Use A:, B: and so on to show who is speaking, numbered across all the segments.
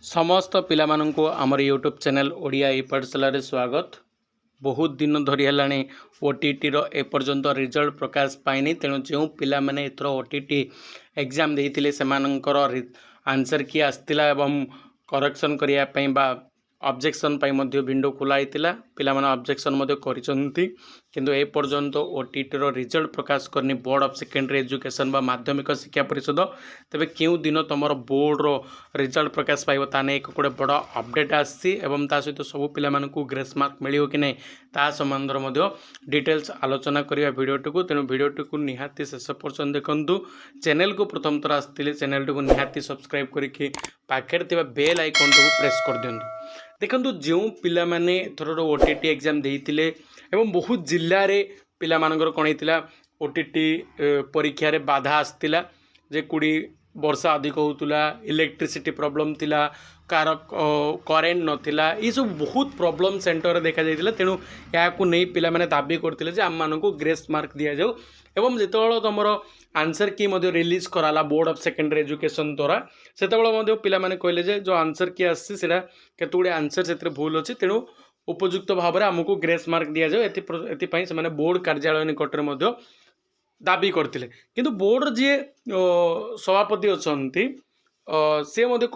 A: समस्त पिलामानंकु आमर YouTube channel Odia ई पाठशाला स्वागत। बहुत दिन धरी है ओटीटी एपर्यंत रिजल्ट प्रकाश पाइनी। तेणु जो पिला माने एथर ओटीटी एग्जाम देते से आंसर किए आसला एवं करेक्शन करने ऑब्जेक्शन विंडो खोलाई पिला माने ऑब्जेक्शन किंतु ए पर्यंत ओटीटी रिजल्ट प्रकाश करनी बोर्ड ऑफ सेकेंडरी एजुकेशन बा माध्यमिक शिक्षा परिषद। तेबे क्यों दिन तुम बोर्ड रो रिजल्ट प्रकाश पाइब ताने एक गोटे बड़ अपडेट आसी एवं ता सहित सब पिला मानकु ग्रेस मार्क मिलियो कि नहीं ता संबंध डिटेल्स आलोचना करिया वीडियोटी को। तेणु वीडियोटी को निहाती शेष पर्यंत देखंतु। चैनल को प्रथम थर आसते चैनल को निहाती सब्सक्राइब करके पाखे बेल आइकन को प्रेस कर दिंतु। देखंतु जो पिला माने थोर ओटीटी एग्जाम देइतिले एवं बहुत जिल्ला रे पिला मानकर कोन हेतिला ओटीटी परीक्षा रे बाधा आस्तिला जे कुडी वर्षा अधिक होतुला, इलेक्ट्रिसिटी प्रॉब्लम थिला, कार करेन्ट नथिला, ये सब बहुत प्रॉब्लम सेंटर रे देखा जाइतिला। तेणु या को नहीं पिला माने दाबी करथिले जे आम मानकु ग्रेस मार्क दिया जाऊ एवं जेतबेला तुमर आंसर की मध्य रिलीज कराला बोर्ड ऑफ सेकेंडरी एजुकेशन द्वारा सेतबेला पिला माने कहले जे जो आंसर की आसी सेटा केतुडे आंसर सेतरे भूल अछि। तेणु उपयुक्त भाव में आमको ग्रेस मार्क दि जाए एपाई से बोर्ड कार्यालय निकट में दाबी करते किंतु बोर्ड जी सभापति अच्छा से कहते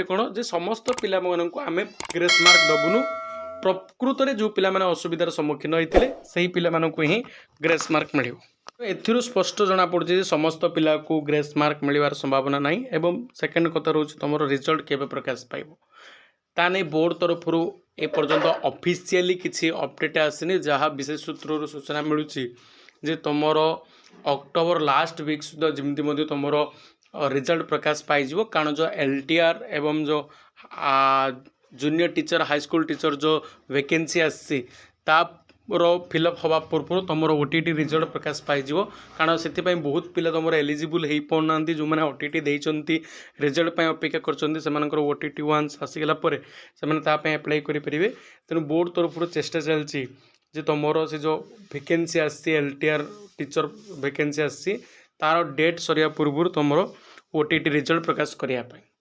A: कौन जे समस्त पिला आम ग्रेस मार्क दबुनु प्रकृत में जो पिला असुविधार सम्मुखीन होते से पिला ही ग्रेस मार्क मिल एथिरू स्पष्ट जना पड़े समस्त पिला को ग्रेस मार्क मिलवार संभावना नहीं। एवं सेकेंड कथा रोच तुम रिजल्ट केबे प्रकाश पाइब ताने बोर्ड तरफ ए पर्यंत ऑफिशियली किसी अपडेट आसनी जहाँ विशेष सूत्र सूचना मिलूँ जे तुम अक्टोबर लास्ट वीक सुधा जमी तुम रिजल्ट प्रकाश पाइज। कारण जो एलटीआर एवं जो junior teacher high school teacher जो वैकेंसी आसी फिलअप हवा पूर्व तुम ओटीटी रिजल्ट प्रकाश पाइज। कारण से बहुत पिला तुम एलिजिबल हो पाना जो मैंने ओटीटी देती रिजल्ट अपेक्षा कर ओटीटी वान्स आसीगला से अप्लाई करेंगे। तेणु बोर्ड तरफ चेष्टा चलती जे तुम से जो वैकेंसी आसी एलटीआर टीचर वैकेंसी आसी तार डेट सरिया पूर्व तुम ओटीटी रिजल्ट प्रकाश करने।